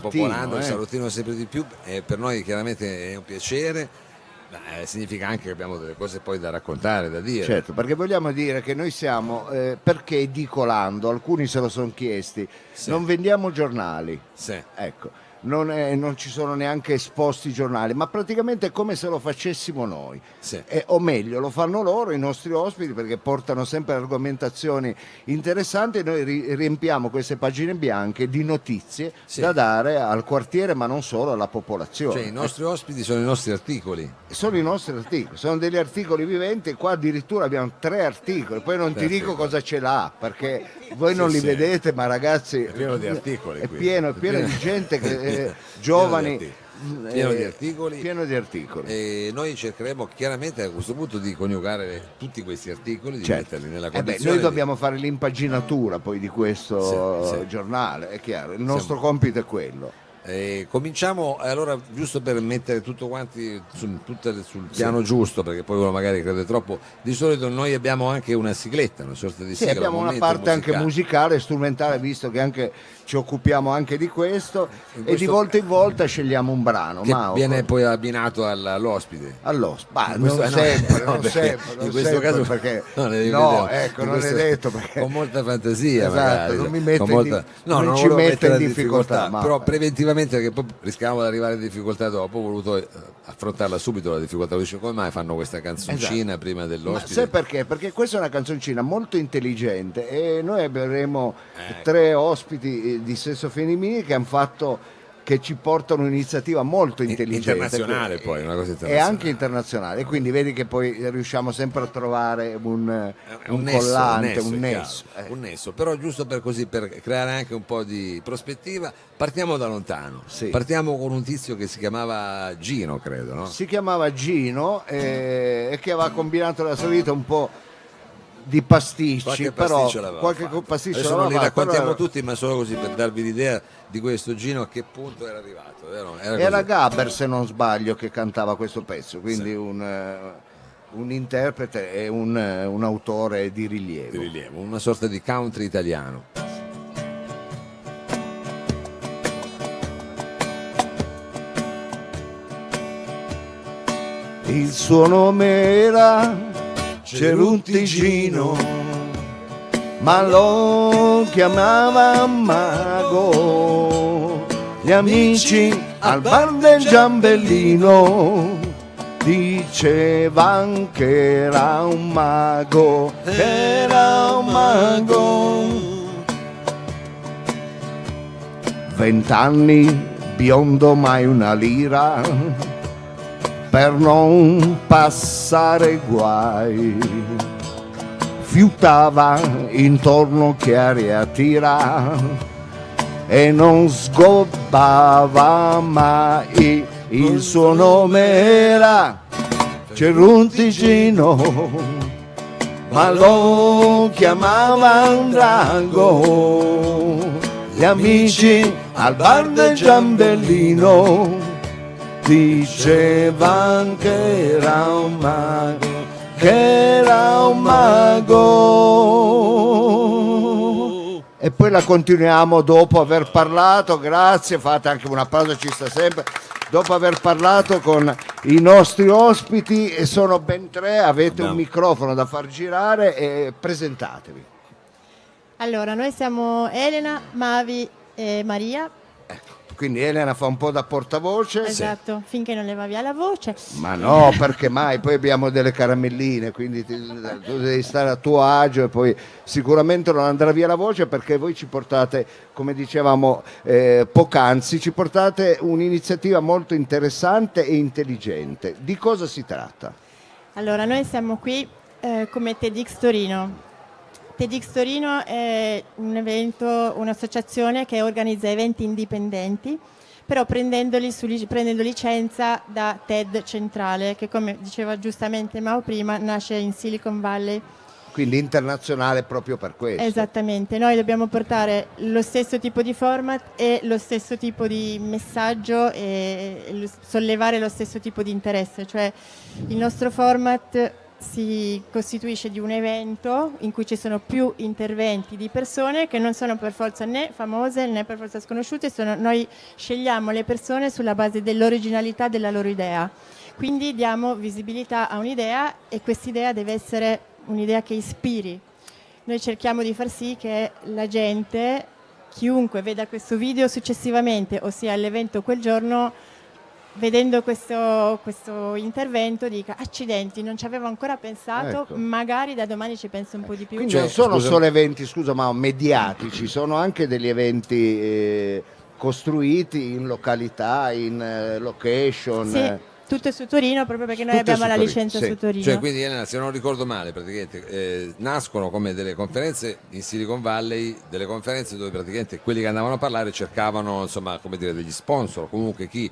popolando il salottino sempre di più, per noi chiaramente è un piacere, significa anche che abbiamo delle cose poi da raccontare, da dire. Certo, perché vogliamo dire che noi siamo, perché edicolando, alcuni se lo sono chiesti, Sì. non vendiamo giornali, Sì. ecco. Non ci sono neanche esposti giornali, ma praticamente è come se lo facessimo noi. Sì. O meglio, lo fanno loro, i nostri ospiti, perché portano sempre argomentazioni interessanti e noi riempiamo queste pagine bianche di notizie da dare al quartiere, ma non solo, alla popolazione. Cioè i nostri ospiti sono i nostri articoli. Sono i nostri articoli, sono degli articoli viventi, qua addirittura abbiamo 3 articoli, poi non ti dico cosa ce l'ha, perché voi non li vedete, ma ragazzi è pieno di articoli, è pieno di gente che giovani, pieno di articoli. E noi cercheremo chiaramente a questo punto di coniugare tutti questi articoli, di metterli nella condizione. Noi dobbiamo fare l'impaginatura poi di questo giornale, è chiaro, il nostro compito è quello. Cominciamo allora, giusto per mettere tutto quanti sul piano giusto, perché poi uno magari crede troppo. Di solito noi abbiamo anche una sigletta, una sorta di sigla. Abbiamo una parte anche musicale, strumentale, visto che anche ci occupiamo anche di questo, e di volta in volta scegliamo un brano che viene poi abbinato all'ospite. Non sempre, in questo caso perché non è detto perché con molta fantasia, esatto, magari, non ci mette in difficoltà, però preventivamente, perché poi rischiamo di arrivare in difficoltà dopo, ho voluto affrontarla subito la difficoltà. Dice, come mai fanno questa canzoncina prima dell'ospite? Ma sai perché? Perché questa è una canzoncina molto intelligente e noi avremo 3 ospiti di sesso femminile che ci portano un'iniziativa molto intelligente, internazionale, poi una cosa internazionale, e anche internazionale, e quindi vedi che poi riusciamo sempre a trovare un collante, un nesso. Però giusto per creare anche un po' di prospettiva, partiamo da lontano. Partiamo con un tizio che si chiamava Gino, credo, no? Si chiamava Gino e che aveva combinato la sua vita un po' di pasticci, qualche pasticcio adesso non li raccontiamo tutti, ma solo così per darvi l'idea di questo Gino a che punto era arrivato, vero? Era Gaber, se non sbaglio, che cantava questo pezzo, quindi un interprete e un autore di rilievo, una sorta di country italiano. Il suo nome era Ceruntigino, ma lo chiamava Mago. Gli amici al bar del Giambellino dicevano che era un mago, 20 anni, biondo mai una lira, per non passare guai, fiutava intorno che aria tira e non sgobbava mai. Il suo nome era Ceruntigino, ma lo chiamavano Drago. Gli amici al bar del Giambellino dicevano che era un mago, E poi la continuiamo dopo aver parlato, grazie, fate anche un applauso, ci sta sempre, dopo aver parlato con i nostri ospiti, e sono ben 3, avete un microfono da far girare e presentatevi. Allora, noi siamo Elena, Mavi e Maria. Quindi Elena fa un po' da portavoce. Esatto, finché non leva via la voce. Ma no, perché mai? Poi abbiamo delle caramelline, quindi tu devi stare a tuo agio, e poi sicuramente non andrà via la voce, perché voi ci portate, come dicevamo poc'anzi, ci portate un'iniziativa molto interessante e intelligente. Di cosa si tratta? Allora, noi siamo qui come TEDx Torino. TEDx Torino è un evento, un'associazione che organizza eventi indipendenti, però prendendo licenza da TED Centrale, che, come diceva giustamente Mao prima, nasce in Silicon Valley. Quindi internazionale proprio per questo. Esattamente, noi dobbiamo portare lo stesso tipo di format e lo stesso tipo di messaggio e sollevare lo stesso tipo di interesse, cioè il nostro format si costituisce di un evento in cui ci sono più interventi di persone che non sono per forza né famose né per forza sconosciute, noi scegliamo le persone sulla base dell'originalità della loro idea. Quindi diamo visibilità a un'idea e quest'idea deve essere un'idea che ispiri. Noi cerchiamo di far sì che la gente, chiunque veda questo video successivamente, ossia all'evento quel giorno, vedendo questo intervento dica accidenti, non ci avevo ancora pensato, Ecco. magari da domani ci penso un po' di più. Quindi Cioè, non sono scusa- solo eventi, scusa, ma mediatici, sono anche degli eventi costruiti in località, in location. Sì, tutto su Torino, proprio perché noi Tutto abbiamo su la Torino, licenza sì. su Torino. Cioè, quindi Elena, se non ricordo male, praticamente nascono come delle conferenze in Silicon Valley, delle conferenze dove praticamente quelli che andavano a parlare cercavano, insomma, come dire, degli sponsor, comunque chi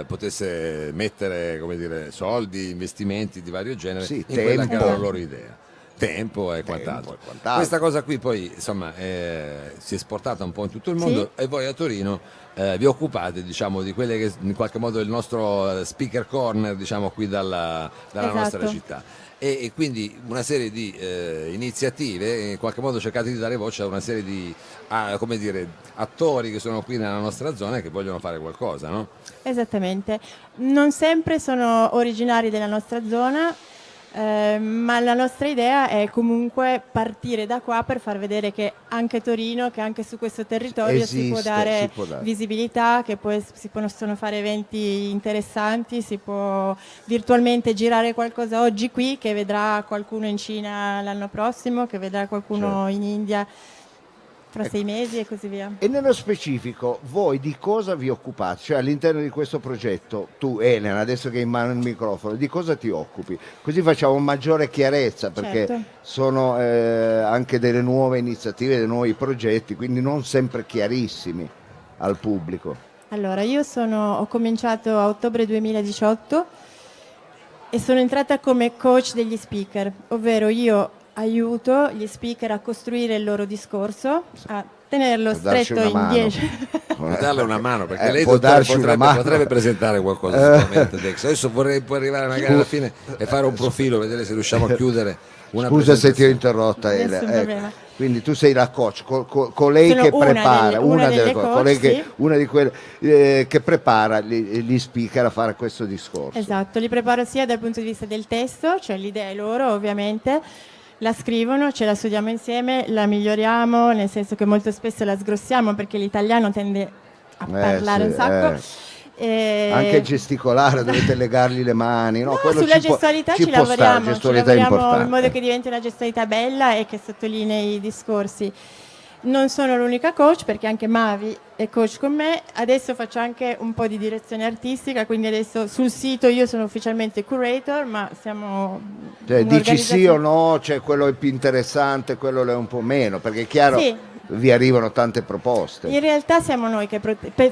potesse mettere, come dire, soldi, investimenti di vario genere Sì, in quella che tempo. era la loro idea. Tempo e quant'altro. Questa cosa qui poi insomma si è esportata un po' in tutto il mondo e voi a Torino vi occupate, diciamo, di quelle che in qualche modo è il nostro speaker corner, diciamo, qui dalla nostra Esatto. città. E quindi una serie di iniziative, in qualche modo cercate di dare voce a una serie di come dire, attori che sono qui nella nostra zona e che vogliono fare qualcosa, no? Esattamente, non sempre sono originari della nostra zona, ma la nostra idea è comunque partire da qua per far vedere che anche Torino, che anche su questo territorio si può Esiste, dare si può dare. visibilità, che poi si possono fare eventi interessanti, si può virtualmente girare qualcosa oggi qui che vedrà qualcuno in Cina l'anno prossimo, che vedrà qualcuno in India fra 6 mesi e così via. E nello specifico, voi di cosa vi occupate? Cioè all'interno di questo progetto, tu Elena, adesso che hai in mano il microfono, di cosa ti occupi? Così facciamo maggiore chiarezza, perché Certo. sono anche delle nuove iniziative, dei nuovi progetti, quindi non sempre chiarissimi al pubblico. Allora, ho cominciato a ottobre 2018 e sono entrata come coach degli speaker, ovvero io aiuto gli speaker a costruire il loro discorso, a tenerlo Per darci stretto una in mano. 10. Per darle una mano, perché lei può dottore, darci una mano. potrebbe presentare qualcosa sicuramente, Dex. Adesso vorrei poi arrivare magari alla fine e fare un profilo, vedere se riusciamo a chiudere una Scusa se ti ho presentazione. interrotta, Nessun Elena. problema. Quindi tu sei la coach, colei Sono che una prepara, delle- una delle coach, coach, colei che, sì. una di quelle che prepara gli speaker a fare questo discorso. Esatto, li preparo sia dal punto di vista del testo, cioè l'idea è loro ovviamente, la scrivono, ce la studiamo insieme, la miglioriamo, nel senso che molto spesso la sgrossiamo perché l'italiano tende a parlare sì, un sacco. Anche gesticolare, dovete legargli le mani, no? No, Quello sulla ci può- gestualità ci ci può stare, lavoriamo, gestualità è in importante. modo che diventi una gestualità bella e che sottolinei i discorsi. Non sono l'unica coach perché anche Mavi è coach con me, adesso faccio anche un po' di direzione artistica, quindi adesso sul sito io sono ufficialmente curator, ma siamo Cioè, dici sì o un'organizzazione- no, cioè quello è più interessante, quello è un po' meno, perché è chiaro, Sì. vi arrivano tante proposte In realtà siamo noi che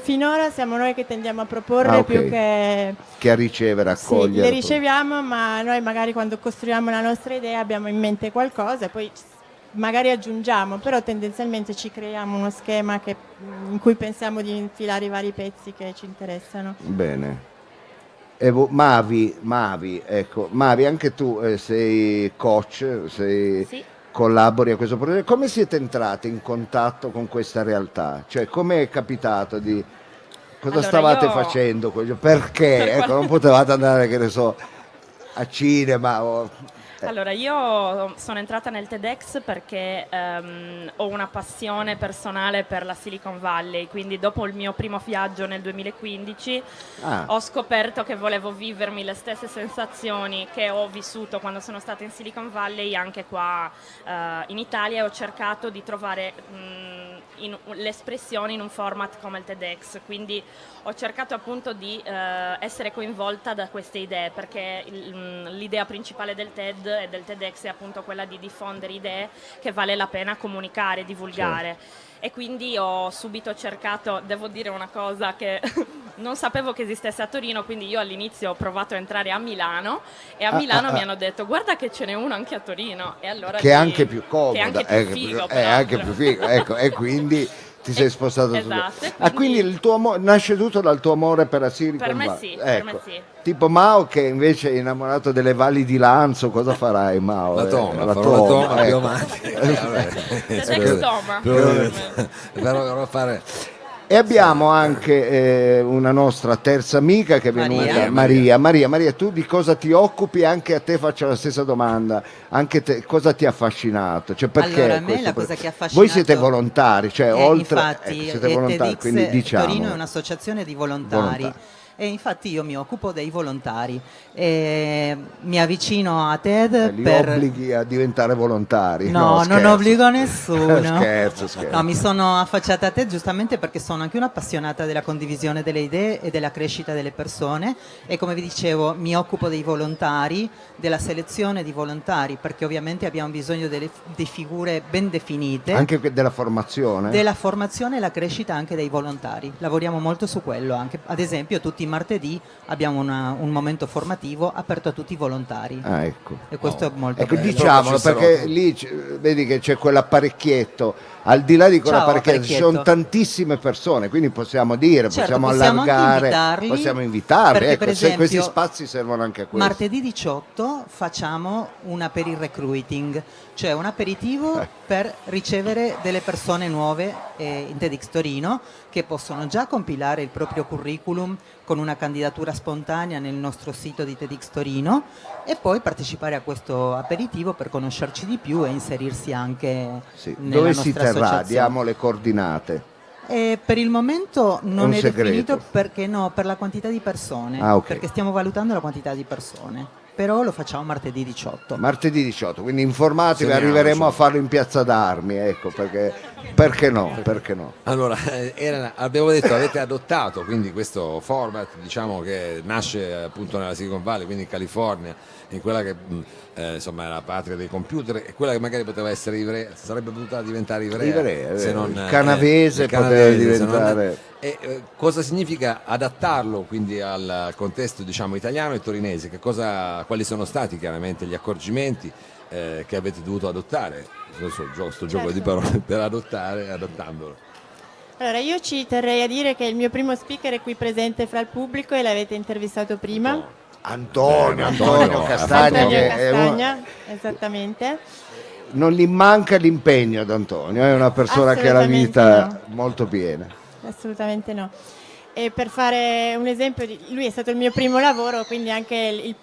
finora siamo noi che tendiamo a proporre Ah, ok. più che che a ricevere, sì, accogliere. le riceviamo, ma noi magari quando costruiamo la nostra idea abbiamo in mente qualcosa e poi magari aggiungiamo, però tendenzialmente ci creiamo uno schema in cui pensiamo di infilare i vari pezzi che ci interessano. Bene. Mavi, ecco, Mavi, anche tu sei coach, Sì. collabori a questo progetto. Come siete entrati in contatto con questa realtà? Cioè, come è capitato di... Cosa Allora, stavate io- facendo? Perché? Ecco, non potevate andare, che ne so, a cinema o... Allora, io sono entrata nel TEDx perché ho una passione personale per la Silicon Valley, quindi dopo il mio primo viaggio nel 2015 Ah. ho scoperto che volevo vivermi le stesse sensazioni che ho vissuto quando sono stata in Silicon Valley anche qua in Italia e ho cercato di trovare l'espressione in un format come il TEDx, quindi ho cercato appunto di essere coinvolta da queste idee perché l'idea principale del TED e del TEDx è appunto quella di diffondere idee che vale la pena comunicare, divulgare. E quindi ho subito cercato, devo dire una cosa che non sapevo che esistesse a Torino, quindi io all'inizio ho provato a entrare a Milano e a Milano mi hanno detto guarda che ce n'è uno anche a Torino e allora Che è anche più comodo, che è anche più figo, è anche peraltro. più figo, ecco, e quindi Ti sei spostato esatto, e quindi il tuo nasce tutto dal tuo amore per la Silicon Per me Valley. sì, per me Ecco. sì. Tipo Mao che invece è innamorato delle valli di Lanzo, cosa farai Mao? La Toma, La farò la Toma più ecco. avanti. TEDx Toma. Però fare... E abbiamo anche una nostra terza amica che è venuta, Maria, tu di cosa ti occupi? Anche a te faccio la stessa domanda, anche te, cosa ti ha affascinato? Cioè, perché Allora, a me questo la cosa che ha affascinato... Voi siete volontari, cioè oltre... Infatti, siete volontari, TEDx quindi diciamo... Torino è un'associazione di volontari. E infatti io mi occupo dei volontari, mi avvicino a TED Li per... obblighi a diventare volontari? No, non scherzo. obbligo nessuno. Scherzo. No, mi sono affacciata a te giustamente perché sono anche un'appassionata della condivisione delle idee e della crescita delle persone e come vi dicevo mi occupo dei volontari, della selezione di volontari perché ovviamente abbiamo bisogno di figure ben definite. Anche della formazione? Della formazione e la crescita anche dei volontari. Lavoriamo molto su quello anche. Ad esempio tutti i martedì abbiamo un momento formativo aperto a tutti i volontari. Ah, ecco. E questo è molto Ecco, bello. diciamolo perché lì vedi che c'è quell'apparecchietto, al di là di quell'apparecchietto ci sono tantissime persone, quindi possiamo dire, Certo, possiamo possiamo anche allargare, invitarli, possiamo invitarli, perché, ecco, per se questi esempio, spazi servono anche a questo. Martedì 18 facciamo una per il recruiting, cioè un aperitivo per ricevere delle persone nuove in TEDx Torino che possono già compilare il proprio curriculum con una candidatura spontanea nel nostro sito di TEDx Torino e poi partecipare a questo aperitivo per conoscerci di più e inserirsi anche nella Dove nostra si terrà? associazione. Diamo le coordinate. Per il momento non È è un segreto. definito perché no, per la quantità di persone, Ok. perché stiamo valutando la quantità di persone, però lo facciamo martedì 18. Martedì 18, quindi informatevi, Segniamoci. arriveremo a farlo in Piazza d'Armi, ecco, perché no? Allora, Elena, abbiamo detto avete adottato quindi questo format, diciamo che nasce appunto nella Silicon Valley, quindi in California, in quella che insomma è la patria dei computer e quella che magari poteva essere Ivrea, sarebbe potuta diventare Ivrea, se non il canavese poteva diventare... cosa significa adattarlo quindi al contesto diciamo italiano e torinese? Quali sono stati chiaramente gli accorgimenti che avete dovuto adottare? Sto gioco di parole per adattandolo. Allora, io ci terrei a dire che il mio primo speaker è qui presente fra il pubblico e l'avete intervistato prima. Antonio Castagna, Antonio che Castagna, esattamente. non gli manca l'impegno ad Antonio, è una persona che ha la vita Assolutamente molto piena. Assolutamente no. E per fare un esempio, lui è stato il mio primo lavoro, quindi anche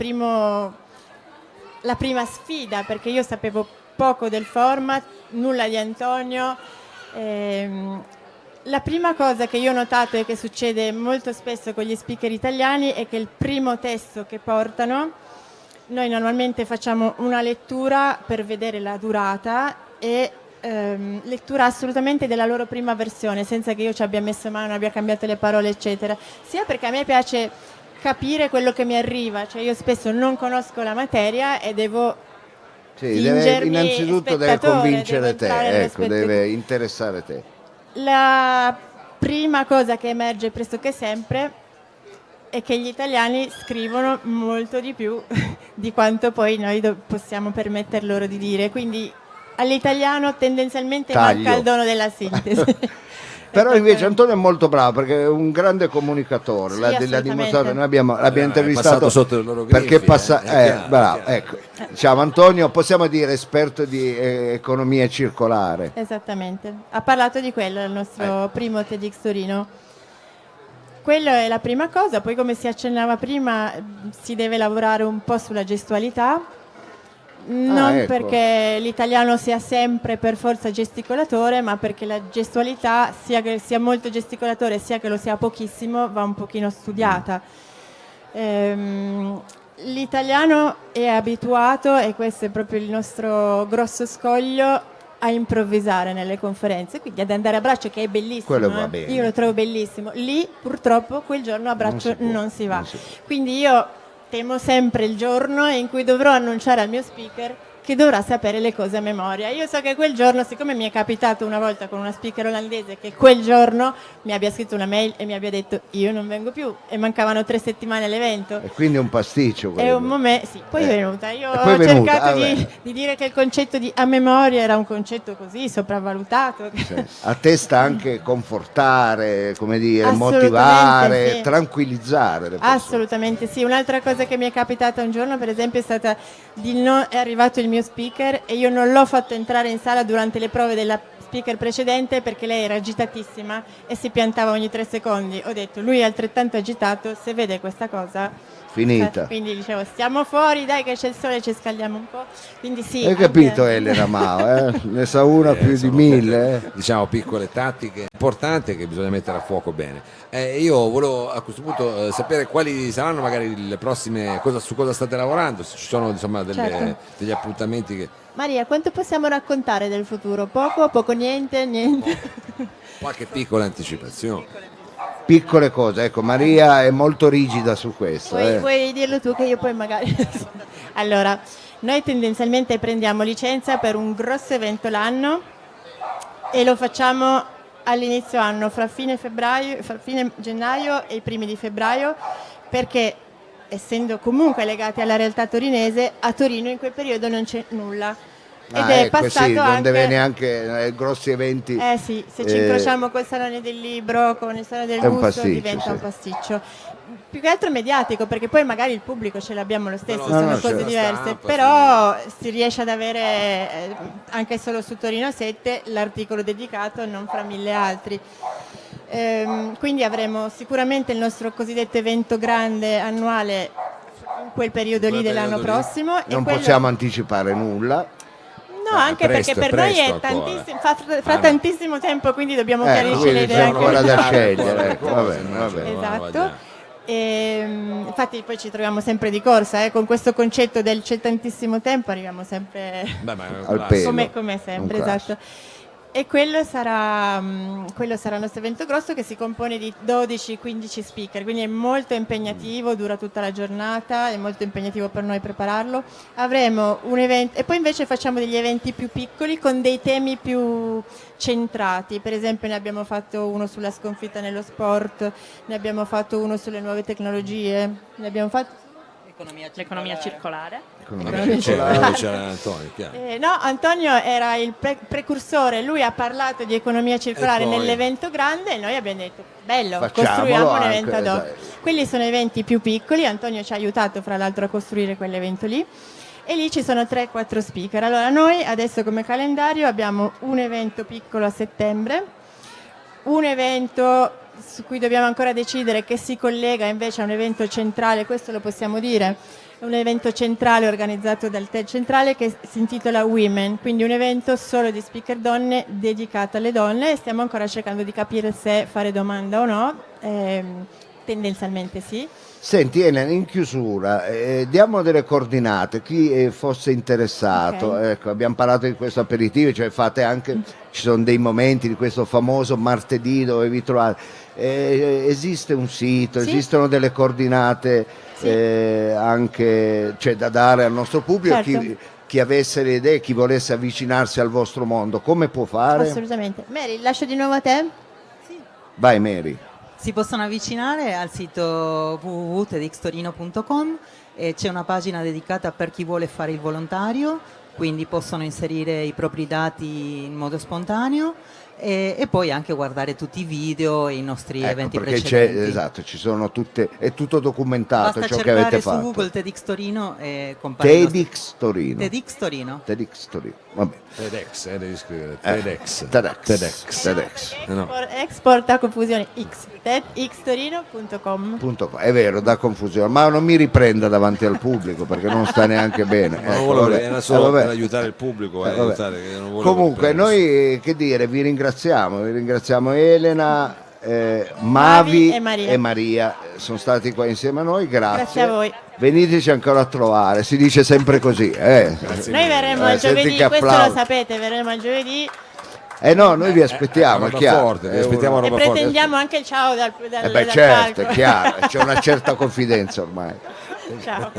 la prima sfida, perché io sapevo poco del format, nulla di Antonio. La prima cosa che io ho notato e che succede molto spesso con gli speaker italiani è che il primo testo che portano, noi normalmente facciamo una lettura per vedere la durata e lettura assolutamente della loro prima versione, senza che io ci abbia messo mano, abbia cambiato le parole, eccetera. Sia perché a me piace capire quello che mi arriva, cioè io spesso non conosco la materia e devo Innanzitutto deve convincere te, ecco, deve interessare te. La prima cosa che emerge pressoché sempre è che gli italiani scrivono molto di più di quanto poi noi possiamo permetter loro di dire, quindi all'italiano tendenzialmente manca il dono della sintesi. Però invece Antonio è molto bravo perché è un grande comunicatore, Sì, l'ha dimostrato, noi l'abbiamo intervistato sotto le loro perché griffi, bravo, ecco. Diciamo Antonio, possiamo dire esperto di economia circolare. Esattamente, ha parlato di quello il nostro primo TEDx Torino. Quello è la prima cosa, poi come si accennava prima si deve lavorare un po' sulla gestualità. Non ecco. perché l'italiano sia sempre per forza gesticolatore, ma perché la gestualità, sia che sia molto gesticolatore sia che lo sia pochissimo, va un pochino studiata. L'italiano è abituato, e questo è proprio il nostro grosso scoglio, a improvvisare nelle conferenze, quindi ad andare a braccio, che è bellissimo. Quello va bene. Io lo trovo bellissimo. Lì purtroppo quel giorno a braccio non si va. si può. Quindi io temo sempre il giorno in cui dovrò annunciare al mio speaker che dovrà sapere le cose a memoria. Io so che quel giorno, siccome mi è capitato una volta con una speaker olandese che quel giorno mi abbia scritto una mail e mi abbia detto io non vengo più, e mancavano 3 settimane all'evento. E quindi è un pasticcio È quello. un momento, sì, poi è venuta. Io E poi ho è venuta, cercato vabbè. di dire che il concetto di a memoria era un concetto così sopravvalutato. Sì. A te sta anche confortare, come dire, Assolutamente motivare, sì. tranquillizzare le persone. Assolutamente sì. Un'altra cosa che mi è capitata un giorno, per esempio, è stata è arrivato il mio speaker e io non l'ho fatto entrare in sala durante le prove della speaker precedente perché lei era agitatissima e si piantava ogni 3 secondi. Ho detto, lui è altrettanto agitato, se vede questa cosa... Finita. Quindi dicevo, stiamo fuori, dai che c'è il sole, ci scaldiamo un po'. Quindi sì. Hai capito Elena Mao? Ne sa una più di sono 1000. diciamo piccole tattiche importanti che bisogna mettere a fuoco bene. Io volevo a questo punto sapere quali saranno magari le prossime, su cosa state lavorando, se ci sono insomma Certo. degli appuntamenti che Maria, quanto possiamo raccontare del futuro? Poco, poco, niente, niente. qualche piccola anticipazione. Piccole cose, ecco, Maria è molto rigida su questo. Vuoi dirlo tu che io poi magari... Allora, noi tendenzialmente prendiamo licenza per un grosso evento l'anno e lo facciamo all'inizio anno, fra fine gennaio e i primi di febbraio, perché essendo comunque legati alla realtà torinese, a Torino in quel periodo non c'è nulla. Ed è ecco, passato sì, non anche... deve neanche grossi eventi. Eh sì, se ci incrociamo col Salone del Libro, con il Salone del È un Gusto, pasticcio, diventa sì. un pasticcio. Più che altro mediatico, perché poi magari il pubblico ce l'abbiamo lo stesso, No, sono no, cose certo. diverse, Stampa, però si riesce ad avere, anche solo su Torino 7, l'articolo dedicato, non fra 1000 altri. Quindi avremo sicuramente il nostro cosiddetto evento grande annuale in quel periodo lì dell'anno periodo lì. prossimo. Non possiamo anticipare nulla. No, anche presto, perché per noi presto è ancora. tantissimo, fra tantissimo tempo, quindi dobbiamo chiarirci Quindi le c'è idee. ancora da scegliere. Ancora Ecco, va bene, va bene. Esatto. Infatti poi ci troviamo sempre di corsa, con questo concetto del c'è tantissimo tempo arriviamo sempre Beh, ma è un Al classico. pelo. come sempre, Un classico. esatto. E quello sarà il nostro evento grosso che si compone di 12-15 speaker, quindi è molto impegnativo, dura tutta la giornata, è molto impegnativo per noi prepararlo. Avremo un evento e poi invece facciamo degli eventi più piccoli con dei temi più centrati, per esempio ne abbiamo fatto uno sulla sconfitta nello sport, ne abbiamo fatto uno sulle nuove tecnologie, ne abbiamo fatto... L'economia circolare. C'era Antonio, chiaro. No, Antonio era il precursore, lui ha parlato di economia circolare E poi? nell'evento grande e noi abbiamo detto bello, Facciamolo costruiamo un anche, evento ad hoc. esatto. Quelli sono eventi più piccoli, Antonio ci ha aiutato fra l'altro a costruire quell'evento lì e lì ci sono 3-4 speaker. Allora noi adesso come calendario abbiamo un evento piccolo a settembre, un evento su cui dobbiamo ancora decidere che si collega invece a un evento centrale, questo lo possiamo dire, è un evento centrale organizzato dal TED centrale che si intitola Women, quindi un evento solo di speaker donne dedicato alle donne e stiamo ancora cercando di capire se fare domanda o no, tendenzialmente sì. Senti Elena, in chiusura, diamo delle coordinate, chi fosse interessato, Ok. ecco, abbiamo parlato di questo aperitivo, cioè fate anche, ci sono dei momenti di questo famoso martedì dove vi trovate, esiste un sito, Sì. esistono delle coordinate Sì. anche cioè, da dare al nostro pubblico, Certo. chi avesse le idee, chi volesse avvicinarsi al vostro mondo, come può fare? Assolutamente. Mary, lascio di nuovo a te. Vai Mary. Si possono avvicinare al sito www.tedxtorino.com e c'è una pagina dedicata per chi vuole fare il volontario, quindi possono inserire i propri dati in modo spontaneo e poi anche guardare tutti i video e i nostri Ecco, eventi perché precedenti. esatto, ci sono tutte, è tutto documentato Basta ciò che avete cercare su fatto. Google TEDx Torino e compare il nostro- TEDx Torino. TEDx Torino. TEDx Torino. Vabbè. TEDx, devi scrivere. TEDx. TEDx. No. Export a confusione X, tedxtorino.com. È vero, dà confusione, ma non mi riprenda davanti al pubblico perché non sta neanche bene. Ma non Ecco, volevo, vabbè. era solo Vabbè. per aiutare il pubblico, Vabbè. aiutare, che non volevo Comunque, prendersi. noi che dire, vi ringraziamo Elena, Mavi e Maria. sono stati qua insieme a noi, grazie. Grazie a voi. Veniteci ancora a trovare, si dice sempre così. Grazie Noi mille. verremo il senti giovedì, che questo lo applausi. sapete, verremo il giovedì No, noi vi aspettiamo, è roba chiaro. forte, vi aspettiamo e roba forte. pretendiamo anche il ciao dal Beh, dal certo, palco. è chiaro, c'è una certa confidenza ormai. Ciao.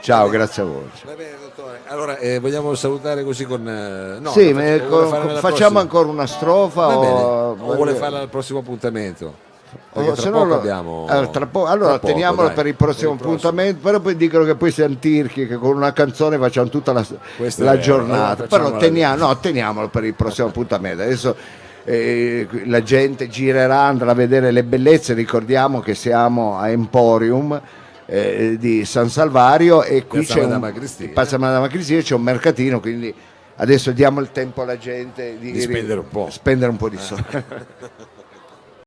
Ciao, grazie a voi. Va bene, dottore. Allora, vogliamo salutare così con... no, Sì, la vuole fare nella facciamo prossima? ancora una strofa Va bene. o vuole farla al prossimo appuntamento? Perché o tra se no poco lo- abbiamo... allora, allora tra poco, teniamolo dai, per il prossimo per il appuntamento, però poi dicono che poi siamo tirchi, che con una canzone facciamo tutta Questo è la vero. giornata. Allora Però facciamola no, teniamolo per il prossimo appuntamento. Adesso la gente girerà, andrà a vedere le bellezze. Ricordiamo che siamo a Emporium di San Salvario e qui Piazza c'è Madama Cristina. Piazza Madama Cristina, c'è un mercatino, quindi adesso diamo il tempo alla gente Di spendere un po'. spendere un po' di soldi.